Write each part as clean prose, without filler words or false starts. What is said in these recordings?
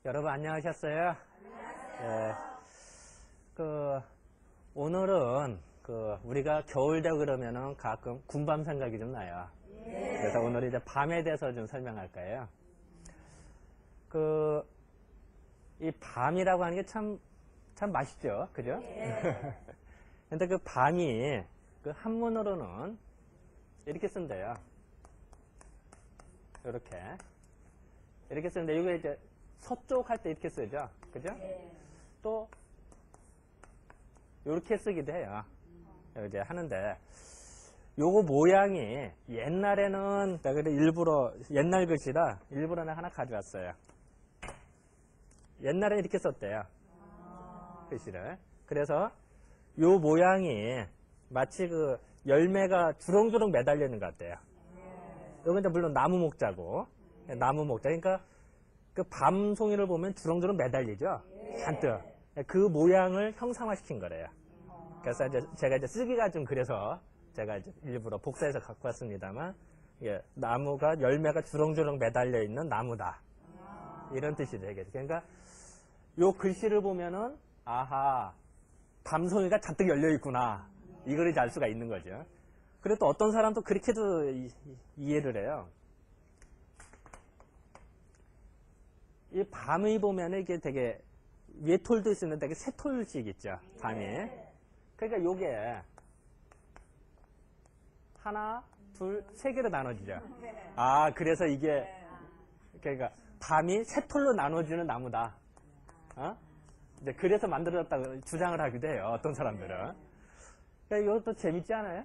여러분 안녕하셨어요? 예, 오늘은 우리가 겨울 되고 그러면은 가끔 군밤 생각이 좀 나요. 그래서 오늘 이제 밤에 대해서 좀 설명할 거예요. 이 밤이라고 하는 게 참 맛있죠, 그죠? 근데 그 밤이 한문으로는 이렇게 쓴대요. 이렇게 쓰는데 이게 이제 서쪽 할 때 이렇게 쓰죠, 그죠? 또 이렇게 쓰기도 해요. 이제 하는데 요거 모양이 옛날에는 내가 일부러 옛날 글씨라 일부러 내가 하나 가져왔어요. 옛날에 이렇게 썼대요, 글씨를. 그래서 요 모양이 마치 열매가 주렁주렁 매달려 있는 것 같아요. 여기 이제 물론 나무 목자고, 나무 목자. 그러니까 밤송이를 보면 주렁주렁 매달리죠, 잔뜩. 그 모양을 형상화시킨 거래요. 그래서 이제 제가 이제 쓰기가 좀 그래서 제가 이제 일부러 복사해서 갖고 왔습니다만, 나무가 열매가 주렁주렁 매달려 있는 나무다, 이런 뜻이 되겠죠. 그러니까 요 글씨를 보면은 아하, 밤송이가 잔뜩 열려 있구나, 이걸 이제 알 수가 있는 거죠. 그리고 또 어떤 사람도 그렇게도 이해를 해요. 이 밤이 보면은 이게 되게 외톨도 있으면 되게 새톨식 있죠, 밤이. 그러니까 요게 하나, 둘, 세 개로 나눠지죠. 아, 그래서 이게 그러니까 밤이 새톨로 나눠지는 나무다. 이제 그래서 만들어졌다고 주장을 하기도 해요, 어떤 사람들은. 그러니까 이것도 재밌지 않아요?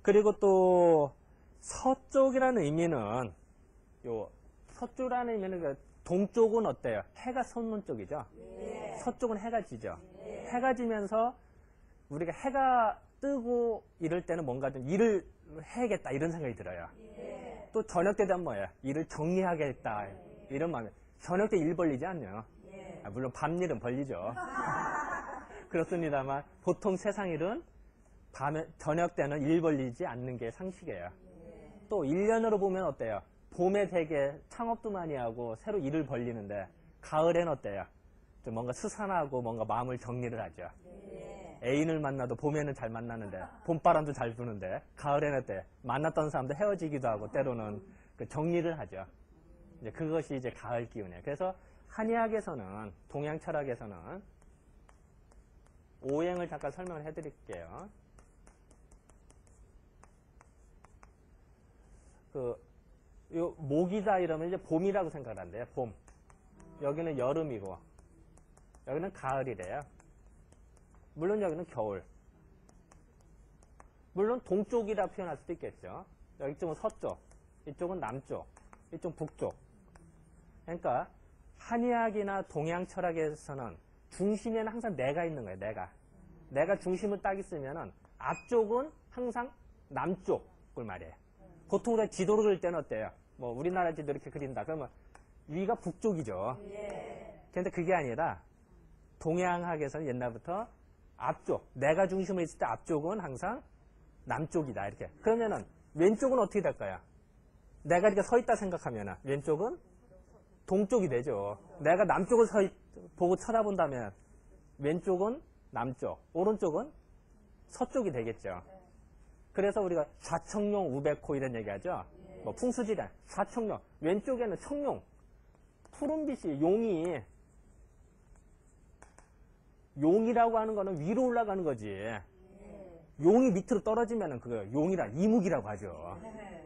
그리고 또 서쪽이라는 의미는 서쪽이라는 의미는 동쪽은 어때요? 해가 솟는 쪽이죠. 서쪽은 해가 지죠. 해가 지면서 우리가 해가 뜨고 이럴 때는 뭔가 좀 일을 해야겠다, 이런 생각이 들어요. 또 저녁 때 되면 뭐예요? 일을 정리하겠다, 이런 마음이. 저녁 때 일 벌리지 않요. 물론 밤일은 벌리죠. 그렇습니다만 보통 세상 일은 저녁 때는 일 벌리지 않는 게 상식이에요. 또 1년으로 보면 어때요? 봄에 되게 창업도 많이 하고 새로 일을 벌리는데, 가을엔 어때요? 좀 뭔가 스산하고 뭔가 마음을 정리를 하죠. 애인을 만나도 봄에는 잘 만나는데, 봄바람도 잘 부는데, 가을에는 어때요? 만났던 사람도 헤어지기도 하고 때로는 정리를 하죠. 이제 그것이 이제 가을 기운이에요. 그래서 한의학에서는, 동양 철학에서는 오행을 잠깐 설명을 해드릴게요. 목이다 이러면 이제 봄이라고 생각을 한대요. 봄. 여기는 여름이고, 여기는 가을이래요. 물론 여기는 겨울. 물론 동쪽이라 표현할 수도 있겠죠. 이쪽은 서쪽, 이쪽은 남쪽, 이쪽은 북쪽. 그러니까 한의학이나 동양 철학에서는 중심에는 항상 내가 있는 거예요. 내가 중심을 딱 있으면은 앞쪽은 항상 남쪽을 말이에요. 보통 우리가 지도를 그릴 때는 어때요? 뭐 우리나라 지도 이렇게 그린다 그러면 위가 북쪽이죠. 그런데 그게 아니라 동양학에서는 옛날부터 앞쪽, 내가 중심에 있을 때 앞쪽은 항상 남쪽이다, 이렇게. 그러면은 왼쪽은 어떻게 될까요? 내가 이렇게 서 있다 생각하면은 왼쪽은 동쪽이 되죠. 내가 남쪽을 보고 쳐다본다면 왼쪽은 남쪽, 오른쪽은 서쪽이 되겠죠. 그래서 우리가 좌청룡 우백호 이런 얘기하죠. 뭐 풍수지리, 좌청룡, 왼쪽에는 청룡, 푸른빛이, 용이라고 하는 거는 위로 올라가는 거지. 용이 밑으로 떨어지면은 용이라, 이묵이라고 하죠.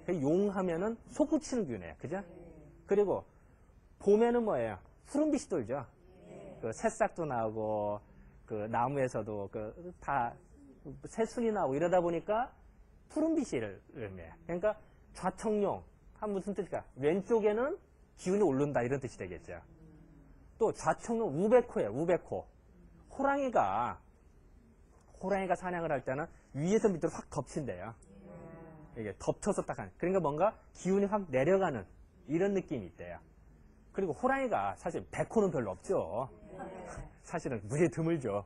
용하면은 솟구치는 균이에요, 그죠? 그리고 봄에는 뭐예요? 푸른빛이 돌죠. 새싹도 나오고, 나무에서도 다 새순이 나오고 이러다 보니까 푸른빛이 의미해요. 그러니까 좌청룡, 무슨 뜻일까? 왼쪽에는 기운이 오른다, 이런 뜻이 되겠죠. 또 좌청룡 우백호예요, 우백호. 호랑이가 사냥을 할 때는 위에서 밑으로 확 덮친대요. 이게 덮쳐서 딱 하는. 그러니까 뭔가 기운이 확 내려가는 이런 느낌이 있대요. 그리고 호랑이가 사실 백호는 별로 없죠. 사실은 무지 드물죠.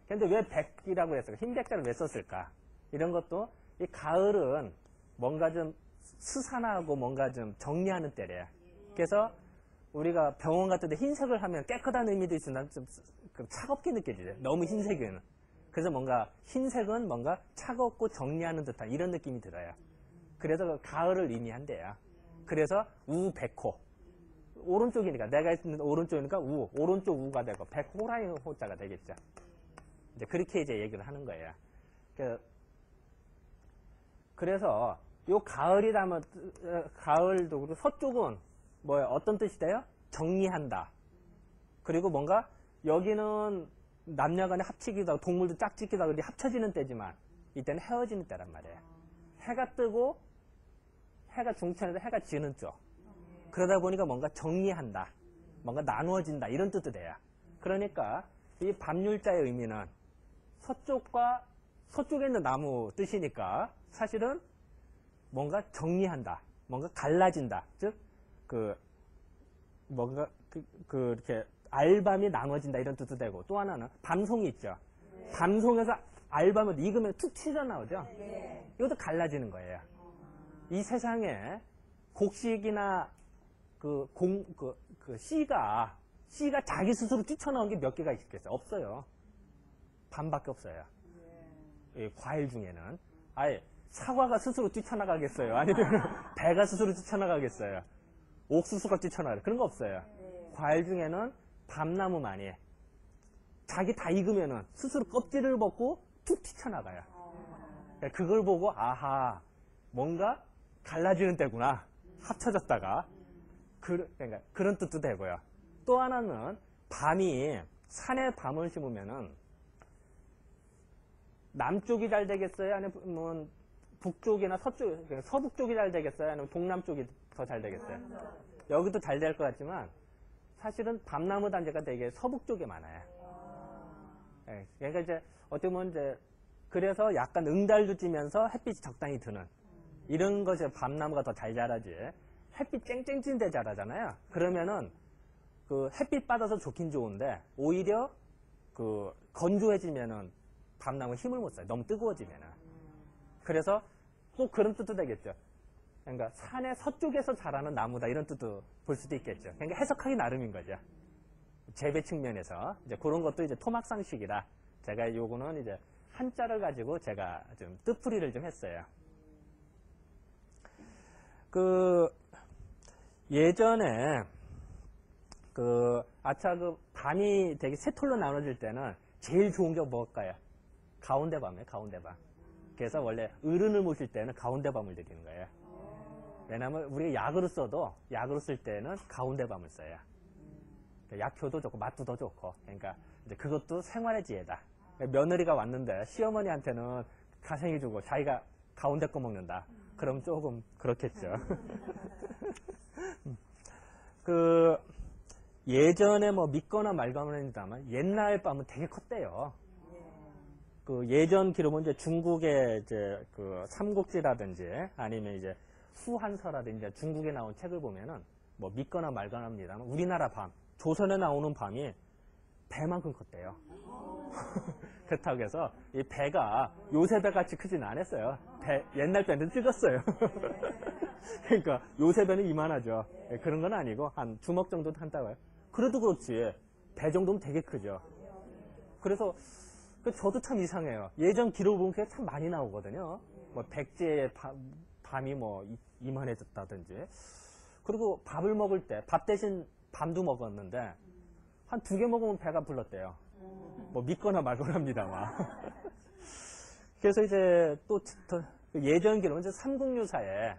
근데 왜 백이라고 했을까? 흰 백자를 왜 썼을까? 이런 것도 이 가을은 뭔가 좀 스산하고 뭔가 좀 정리하는 때래요. 그래서 우리가 병원 같은 데 흰색을 하면 깨끗한 의미도 있으나 좀 차갑게 느껴지죠. 너무 흰색은. 그래서 뭔가 흰색은 뭔가 차갑고 정리하는 듯한 이런 느낌이 들어요. 그래서 가을을 의미한대요. 그래서 우백호. 오른쪽이니까 내가 있는 오른쪽이니까 오른쪽 우가 되고 백호라이 호자가 되겠죠. 이제 그렇게 이제 얘기를 하는 거예요. 그래서 요 가을이라면 가을도 그리고 서쪽은 뭐야 어떤 뜻이 돼요? 정리한다. 그리고 뭔가 여기는 남녀간에 합치기도 하고 동물도 짝짓기도 하고 합쳐지는 때지만 이때는 헤어지는 때란 말이에요. 해가 뜨고 해가 중천에서 해가 지는 쪽. 그러다 보니까 뭔가 정리한다. 뭔가 나누어진다. 이런 뜻도 돼요. 그러니까 이 밤율자의 의미는 서쪽에 있는 나무 뜻이니까 사실은 뭔가 정리한다. 뭔가 갈라진다. 즉, 뭔가, 이렇게 알밤이 나눠진다. 이런 뜻도 되고 또 하나는 밤송이 있죠. 네. 밤송에서 알밤을 익으면 툭 튀어나오죠. 네. 이것도 갈라지는 거예요. 이 세상에 곡식이나 씨가 자기 스스로 뛰쳐나온 게 몇 개가 있겠어요? 없어요. 밤밖에 없어요. 이 과일 중에는. 아예 사과가 스스로 뛰쳐나가겠어요? 아니면 배가 스스로 뛰쳐나가겠어요? 옥수수가 뛰쳐나가요? 그런 거 없어요. 과일 중에는 밤나무만이 자기 다 익으면은 스스로 껍질을 벗고 툭 튀쳐나가요. 그걸 보고 아하 뭔가 갈라지는 때구나. 합쳐졌다가 그러니까 그런 뜻도 되고요. 또 하나는 밤이 산에 밤을 심으면은 남쪽이 잘 되겠어요? 아니면 북쪽이나 서쪽, 서북 쪽이 잘 되겠어요? 아니면 동남 쪽이 더 잘 되겠어요? 여기도 잘 될 것 같지만 사실은 밤나무 단지가 되게 서북 쪽에 많아요. 네, 그러니까 이제 어떻게 보면 이제 그래서 약간 응달도 찌면서 햇빛이 적당히 드는 이런 것이 밤나무가 더 잘 자라지. 햇빛 쨍쨍 찐 데 자라잖아요. 그러면은 그 햇빛 받아서 좋긴 좋은데 오히려 그 건조해지면은 밤나무 힘을 못 써요. 너무 뜨거워지면은. 그래서 또 그런 뜻도 되겠죠. 그러니까 산의 서쪽에서 자라는 나무다 이런 뜻도 볼 수도 있겠죠. 그러니까 해석하기 나름인 거죠. 재배 측면에서 이제 그런 것도 이제 토막상식이라 제가 요거는 이제 한자를 가지고 제가 좀 뜻풀이를 좀 했어요. 예전에 밤이 되게 세 톨로 나눠질 때는 제일 좋은 게 뭘까요? 가운데 밤이에요, 가운데 밤. 그래서 원래 어른을 모실 때는 가운데 밤을 드리는 거예요. 왜냐면 우리가 약으로 써도 약으로 쓸 때는 가운데 밤을 써요. 약효도 좋고 맛도 더 좋고. 그러니까 이제 그것도 생활의 지혜다. 며느리가 왔는데 시어머니한테는 가생이 주고 자기가 가운데 거 먹는다. 그럼 조금 그렇겠죠. 예전에 뭐 믿거나 말거나 했다만 옛날 밤은 되게 컸대요. 예전 기록은 이제 중국의 이제 삼국지라든지 아니면 이제 후한서라든지 중국에 나온 책을 보면은 뭐 믿거나 말거나 합니다만 우리나라 밤, 조선에 나오는 밤이 배만큼 컸대요. 그렇다고 해서 이 배가 요새 배같이 크진 않았어요. 옛날 배는 찍었어요. 그러니까 요새 배는 이만하죠. 그런 건 아니고 한 주먹 정도 한다고요. 그래도 그렇지 배 정도면 되게 크죠. 그래서 저도 참 이상해요. 예전 기록을 보면 그게 참 많이 나오거든요. 뭐 백제의 밤이 뭐 이만해졌다든지. 그리고 밥을 먹을 때 밥 대신 밤도 먹었는데 한 2개 먹으면 배가 불렀대요. 뭐 믿거나 말거나 합니다만. 그래서 이제 또 예전 기록은 이제 삼국유사에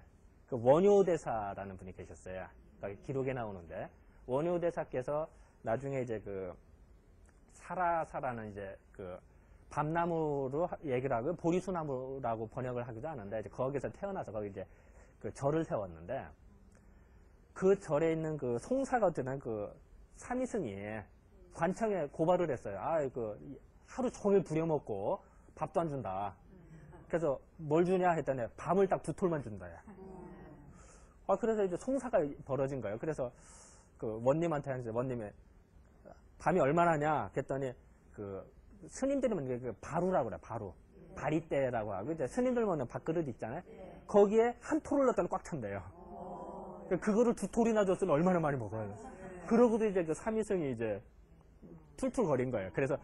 원효대사라는 분이 계셨어요. 그러니까 기록에 나오는데 원효대사께서 나중에 이제 사라사라는 이제 밤나무로 얘기를 하고 보리수나무라고 번역을 하기도 하는데 이제 거기서 태어나서 거기 이제 절을 세웠는데 그 절에 있는 송사가 되는 삼이승이 관청에 고발을 했어요. 하루 종일 부려먹고 밥도 안 준다. 그래서 뭘 주냐 했더니 밤을 딱 2톨만 준다. 그래서 이제 송사가 벌어진 거예요. 그래서 원님한테 이제 원님이 밤이 얼마나냐 했더니 스님들이 먹는 바루라고 그래, 바루. 바리떼라고 하고, 이제 스님들 먹는 밥그릇 있잖아요. 거기에 한 톨을 넣었더니 꽉 찬대요. 그거를 2톨이나 줬으면 얼마나 많이 먹어요. 그러고도 이제 그 삼위성이 이제 툴툴 거린 거예요. 그래서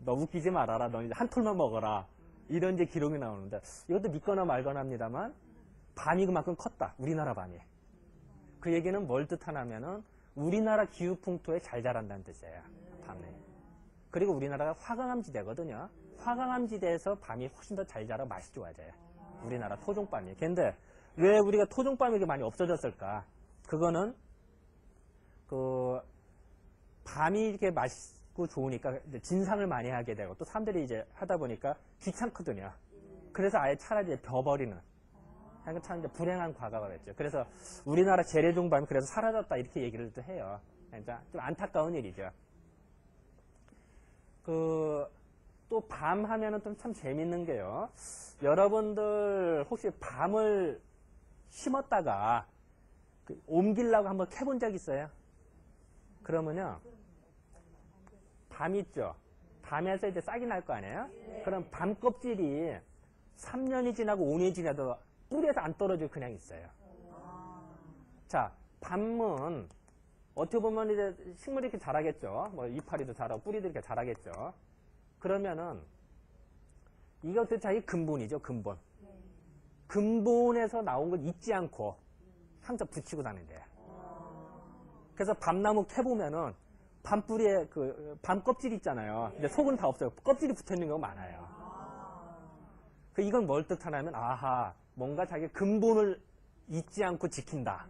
너 웃기지 말아라. 너 이제 한 톨만 먹어라. 이런 이제 기록이 나오는데 이것도 믿거나 말거나 합니다만 밤이 그만큼 컸다. 우리나라 밤이. 그 얘기는 뭘 뜻하냐면은 우리나라 기후 풍토에 잘 자란다는 뜻이에요. 밤에. 그리고 우리나라가 화강암지대거든요. 화강암지대에서 밤이 훨씬 더 잘 자라 맛이 좋아져요. 우리나라 토종밤이. 근데 왜 우리가 토종밤이 이렇게 많이 없어졌을까? 그거는 그 밤이 이렇게 맛있고 좋으니까 진상을 많이 하게 되고 또 사람들이 이제 하다 보니까 귀찮거든요. 그래서 아예 차라리 벼버리는. 그러니까 참 이제 불행한 과거가 됐죠. 그래서 우리나라 재래종밤이 그래서 사라졌다 이렇게 얘기를 또 해요. 그러니까 좀 안타까운 일이죠. 또 밤 하면은 좀 참 재밌는 게요. 여러분들 혹시 밤을 심었다가 옮기려고 한번 캐본 적 있어요? 그러면요. 밤 있죠? 밤에서 이제 싹이 날 거 아니에요? 그럼 밤 껍질이 3년이 지나고 5년이 지나도 뿌리에서 안 떨어지고 그냥 있어요. 자, 밤은 어떻게 보면 이제 식물이 이렇게 자라겠죠. 뭐 이파리도 자라고 뿌리도 이렇게 자라겠죠. 그러면은 이것도 자기 근본이죠. 근본. 근본에서 나온 걸 잊지 않고 항상 붙이고 다닌대요. 그래서 밤나무 캐보면은 밤뿌리에 밤 껍질 있잖아요. 근데 속은 다 없어요. 껍질이 붙어있는 경우가 많아요. 이건 뭘 뜻하냐면 아하 뭔가 자기 근본을 잊지 않고 지킨다.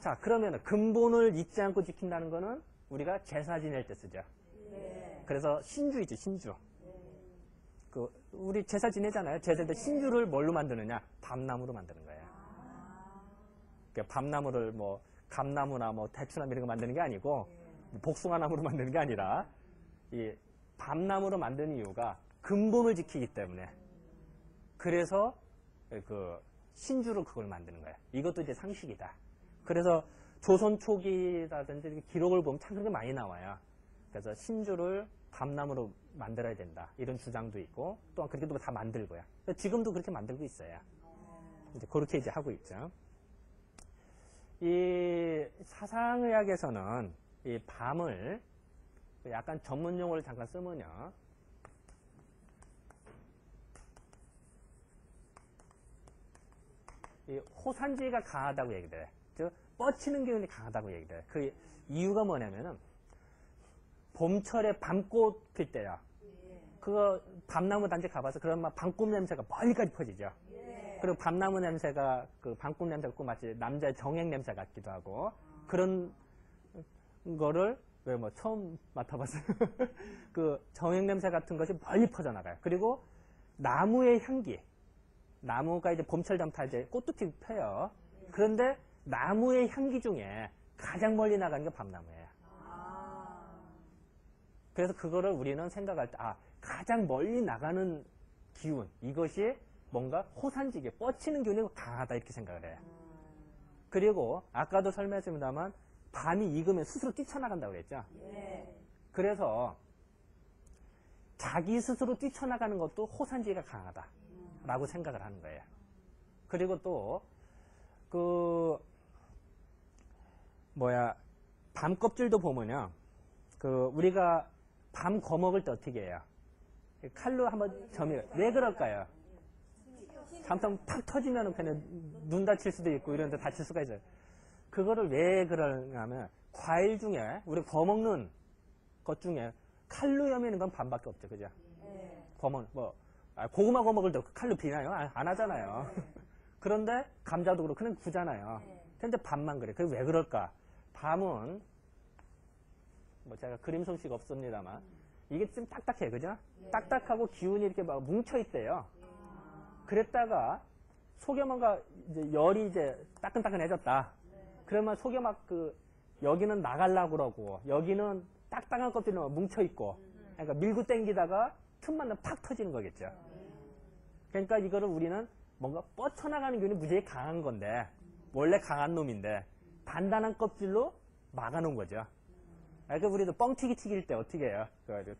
자, 그러면 근본을 잊지 않고 지킨다는 거는 우리가 제사 지낼 때 쓰죠. 그래서 신주이죠, 신주. 우리 제사 지내잖아요. 제사 때 신주를 뭘로 만드느냐? 밤나무로 만드는 거예요. 밤나무를 뭐 감나무나 뭐 대추나무 이런 거 만드는 게 아니고 복숭아나무로 만드는 게 아니라 이 밤나무로 만드는 이유가 근본을 지키기 때문에. 그래서 신주로 그걸 만드는 거예요. 이것도 이제 상식이다. 그래서 조선 초기라든지 기록을 보면 참 그렇게 많이 나와요. 그래서 신주를 밤나무로 만들어야 된다. 이런 주장도 있고, 또한 그렇게 다 만들고요. 지금도 그렇게 만들고 있어요. 이제 그렇게 이제 하고 있죠. 이 사상의학에서는 이 밤을 약간 전문 용어를 잠깐 쓰면요. 이 호산지가 강하다고 얘기를 해요. 즉, 뻗치는 기운이 강하다고 얘기를 해요. 그 이유가 뭐냐면은, 봄철에 밤꽃 필 때요. 그거 밤나무 단지 가봐서 그러면 밤꽃 냄새가 멀리까지 퍼지죠. 그리고 밤나무 냄새가 밤꽃 냄새가 꼭 마치 남자의 정액 냄새 같기도 하고 그런 거를 왜 뭐 처음 맡아봤어요. 정액 냄새 같은 것이 멀리 퍼져나가요. 그리고 나무의 향기. 나무가 이제 봄철 되면 이제 꽃도 펴요. 그런데 나무의 향기 중에 가장 멀리 나가는 게 밤나무예요. 그래서 그거를 우리는 생각할 때, 가장 멀리 나가는 기운, 이것이 뭔가 호산지게 뻗치는 기운이 강하다, 이렇게 생각을 해요. 그리고, 아까도 설명했습니다만, 밤이 익으면 스스로 뛰쳐나간다고 그랬죠? 그래서, 자기 스스로 뛰쳐나가는 것도 호산지가 강하다, 라고 생각을 하는 거예요. 그리고 또, 밤 껍질도 보면요. 우리가 밤 거먹을 때 어떻게 해요? 칼로 한번 점이요. 왜 그럴까요? 잠깐 팍 터지면 그냥 눈 다칠 수도 있고 이런 데 다칠 수가 있어요. 그거를 왜 그러냐면 과일 중에 우리 거먹는 것 중에 칼로 여미는 건 밤밖에 없죠. 그죠? 고구마 거먹을 때 칼로 비나요? 안 하잖아요. 그런데 감자도 그렇고 그냥 구잖아요. 근데 밤만 그래. 그게 왜 그럴까? 밤은 제가 그림 솜씨가 없습니다만 이게 좀 딱딱해, 그죠? 딱딱하고 기운이 이렇게 막 뭉쳐있대요. 그랬다가 속에 뭔가 이제 열이 이제 따끈따끈해졌다. 그러면 속에 막 여기는 나가려고 그러고 여기는 딱딱한 것들이 뭉쳐있고 그러니까 밀고 당기다가 틈만 팍 터지는 거겠죠. 그러니까 이거를 우리는 뭔가 뻗쳐나가는 기운이 무지하게 강한 건데 원래 강한 놈인데 단단한 껍질로 막아놓은 거죠. 그러니까 우리도 뻥튀기 튀길 때 어떻게 해요?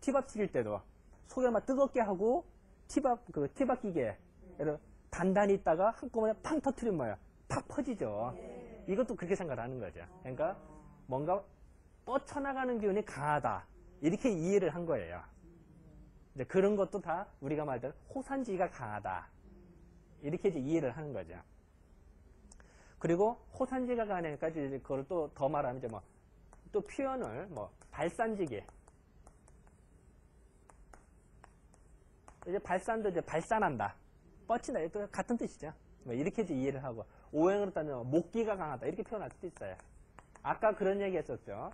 티밥 튀길 때도 속에 막 뜨겁게 하고 티밥 기계에 단단히 있다가 한꺼번에 팡 터트리면 뭐야? 팍 퍼지죠. 이것도 그렇게 생각하는 거죠. 그러니까 뭔가 뻗쳐나가는 기운이 강하다. 이렇게 이해를 한 거예요. 이제 그런 것도 다 우리가 말대로 호산지가 강하다. 이렇게 이제 이해를 하는 거죠. 그리고 호산지가 강하니까 이제 그걸 또 더 말하면 이제 뭐 또 표현을 뭐 발산지기. 이제 발산도 이제 발산한다. 뻗친다. 또 같은 뜻이죠. 뭐 이렇게 이제 이해를 하고 오행으로 따지면 목기가 강하다. 이렇게 표현할 수도 있어요. 아까 그런 얘기 했었죠.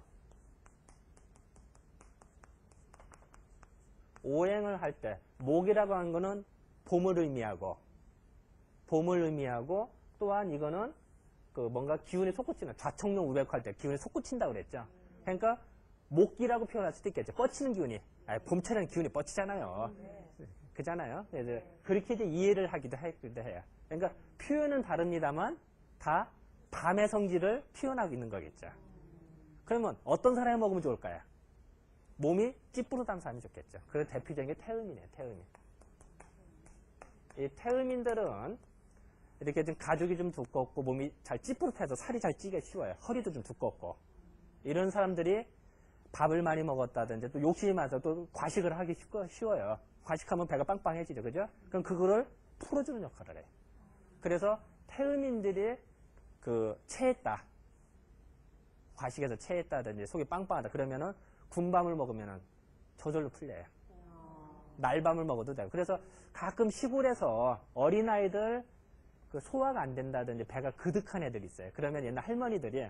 오행을 할 때 목이라고 하는 거는 봄을 의미하고 또한 이거는 그 뭔가 기운이 솟구치는 좌청룡 우백할 때 기운이 솟구친다고 그랬죠. 그러니까 목기라고 표현할 수도 있겠죠. 뻗치는 기운이. 봄철에는 기운이 뻗치잖아요. 그잖아요. 그래서 그렇게 이제 이해를 하기도 해요. 그러니까 표현은 다릅니다만 다 밤의 성질을 표현하고 있는 거겠죠. 그러면 어떤 사람이 먹으면 좋을까요? 몸이 찌뿌르다는 사람이 좋겠죠. 그 대표적인 게 태음이네요. 태음인. 이 태음인들은 이렇게 좀 가죽이 좀 두껍고 몸이 잘 찌뿌듯해서 살이 잘 찌기 쉬워요. 허리도 좀 두껍고 이런 사람들이 밥을 많이 먹었다든지 또 욕심이 많아서 또 과식을 하기 쉬워요. 과식하면 배가 빵빵해지죠. 그죠? 그럼 그거를 풀어주는 역할을 해요. 그래서 태음인들이 그 체했다. 과식에서 체했다든지 속이 빵빵하다. 그러면은 군밤을 먹으면은 저절로 풀려요. 날밤을 먹어도 돼요. 그래서 가끔 시골에서 어린아이들 그 소화가 안 된다든지 배가 그득한 애들이 있어요. 그러면 옛날 할머니들이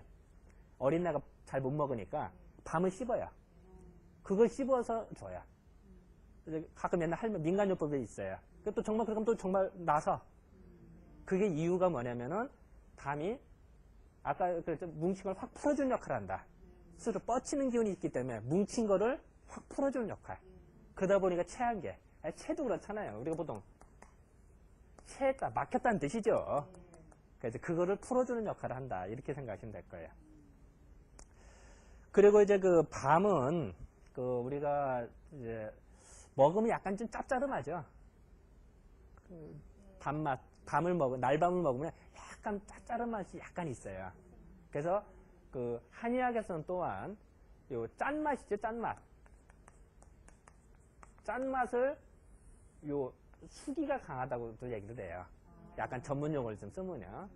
어린애가 잘 못 먹으니까 밤을 씹어요. 그걸 씹어서 줘요. 가끔 옛날 할머니 민간요법이 있어요. 또 정말 그러면 또 정말 나서 그게 이유가 뭐냐면은 밤이 아까 그 뭉친 걸 확 풀어주는 역할을 한다. 스스로 뻗치는 기운이 있기 때문에 뭉친 거를 확 풀어주는 역할. 그러다 보니까 체한 게 체도 그렇잖아요. 우리가 보통 체했다, 막혔다는 뜻이죠. 그래서 그거를 풀어주는 역할을 한다. 이렇게 생각하시면 될 거예요. 그리고 이제 그 밤은 그 우리가 이제 먹으면 약간 좀 짭짤하죠. 그 밤맛, 날밤을 먹으면 약간 짭짤한 맛이 약간 있어요. 그래서 그 한의학에서는 또한 요 짠맛이죠, 짠맛. 짠맛을 요 수기가 강하다고도 얘기를 해요. 약간 전문 용어를 좀 쓰면요.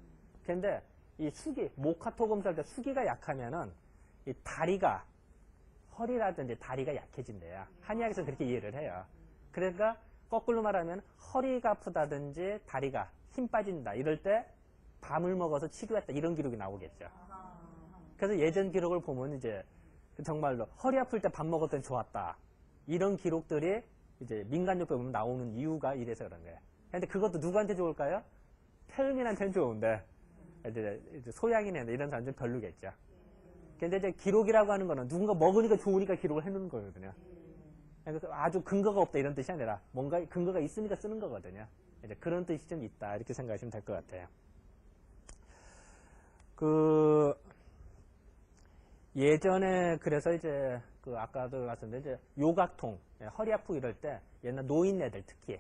근데 이 수기, 목화토금수 할 때 수기가 약하면은 이 다리가, 허리라든지 다리가 약해진대요. 한의학에서 그렇게 이해를 해요. 그러니까 거꾸로 말하면 허리가 아프다든지 다리가 힘 빠진다. 이럴 때 밤을 먹어서 치료했다. 이런 기록이 나오겠죠. 그래서 예전 기록을 보면 이제 정말로 허리 아플 때 밥 먹었더니 좋았다. 이런 기록들이 이제 민간요법에 보면 나오는 이유가 이래서 그런 거예요. 근데 그것도 누구한테 좋을까요? 태음인한테는 좋은데 이제 소양인이나 이런 사람은 좀 별로겠죠. 근데 이제 기록이라고 하는 거는 누군가 먹으니까 좋으니까 기록을 해놓는 거거든요. 그래서 아주 근거가 없다 이런 뜻이 아니라 뭔가 근거가 있으니까 쓰는 거거든요. 이제 그런 뜻이 좀 있다 이렇게 생각하시면 될 것 같아요. 그 예전에 그래서 이제 그 아까도 말씀드린 이제 요각통, 허리 아프고 이럴 때 옛날 노인네들 특히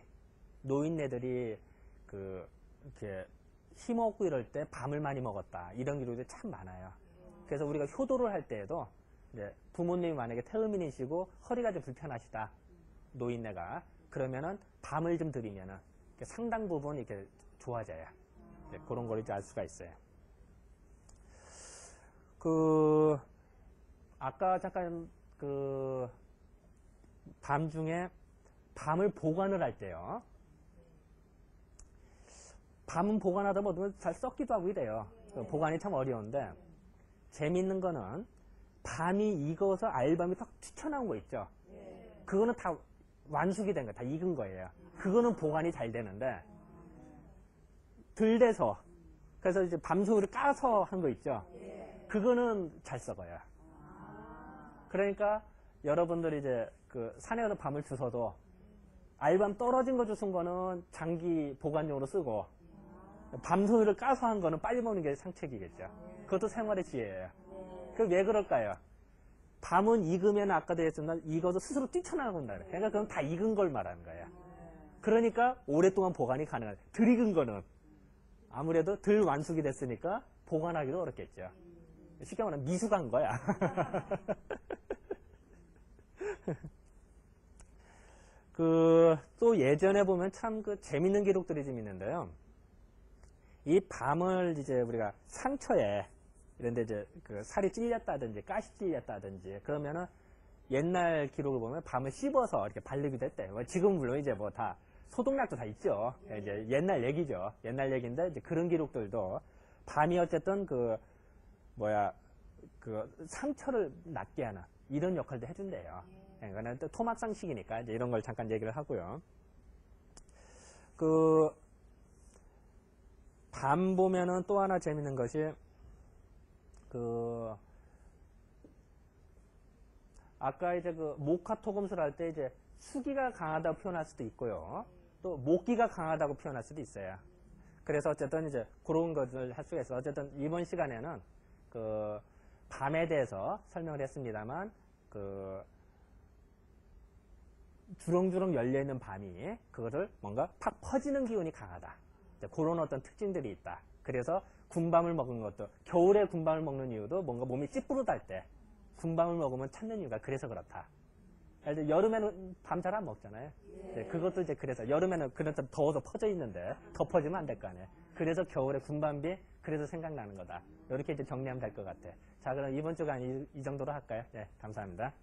노인네들이 그 이렇게 힘없고 이럴 때 밤을 많이 먹었다 이런 기록이 참 많아요. 그래서 우리가 효도를 할 때에도 이제 부모님이 만약에 태음인이시고 허리가 좀 불편하시다 노인네가 그러면은 밤을 좀 드리면은 상당 부분 이렇게 좋아져요. 그런 걸 이제 알 수가 있어요. 그 아까 잠깐 그 밤 중에 밤을 보관을 할 때요. 밤은 보관하다 보면 잘 썩기도 하고 이래요. 보관이 참 어려운데 재밌는 거는 밤이 익어서 알밤이 딱 튀쳐나온 거 있죠. 그거는 다 완숙이 된 거예요. 다 익은 거예요. 그거는 보관이 잘 되는데 덜 돼서 그래서 이제 밤송이를 까서 한 거 있죠. 그거는 잘 썩어요. 그러니까 여러분들이 이제 그 산에 가서 밤을 주워도 알밤 떨어진 거 주운 거는 장기 보관용으로 쓰고 밤송이를 까서 한 거는 빨리 먹는 게 상책이겠죠. 그것도 생활의 지혜예요. 그 왜 그럴까요? 밤은 익으면 아까도 했지만 익어서 스스로 뛰쳐나간다. 그러니까 그건 다 익은 걸 말하는 거예요. 그러니까 오랫동안 보관이 가능하죠. 덜 익은 거는 아무래도 덜 완숙이 됐으니까 보관하기도 어렵겠죠. 쉽게 말하면 미숙한 거야. 또 예전에 보면 참 재밌는 기록들이 좀 있는데요. 이 밤을 이제 우리가 상처에 이런데 이제 살이 찔렸다든지 가시 찔렸다든지 그러면은 옛날 기록을 보면 밤을 씹어서 이렇게 바르기도 했대. 지금 물론 이제 뭐 다 소독약도 다 있죠. 이제 옛날 얘기죠. 옛날 얘기인데 이제 그런 기록들도 밤이 어쨌든 상처를 낫게 하는 이런 역할도 해준대요. 그거는 또 토막상식이니까 이제 이런 걸 잠깐 얘기를 하고요. 밤 보면은 또 하나 재밌는 것이 아까 이제 목화토금술 할 때 이제 수기가 강하다고 표현할 수도 있고요. 또 목기가 강하다고 표현할 수도 있어요. 그래서 어쨌든 이제 그런 것을 할 수가 있어. 어쨌든 이번 시간에는 밤에 대해서 설명을 했습니다만 주렁주렁 열려있는 밤이 그거를 뭔가 팍 퍼지는 기운이 강하다. 그런 어떤 특징들이 있다. 그래서 군밤을 먹은 것도 겨울에 군밤을 먹는 이유도 뭔가 몸이 찌뿌르달 때 군밤을 먹으면 찾는 이유가 그래서 그렇다. 여름에는 밤 잘 안 먹잖아요. 그것도 이제 그래서 여름에는 그런 좀 더워서 퍼져 있는데 더 퍼지면 안 될 거 아니에요. 그래서 겨울에 군밤비 그래서 생각나는 거다. 이렇게 이제 정리하면 될 것 같아. 자, 그럼 이번 주간 이 정도로 할까요? 네, 감사합니다.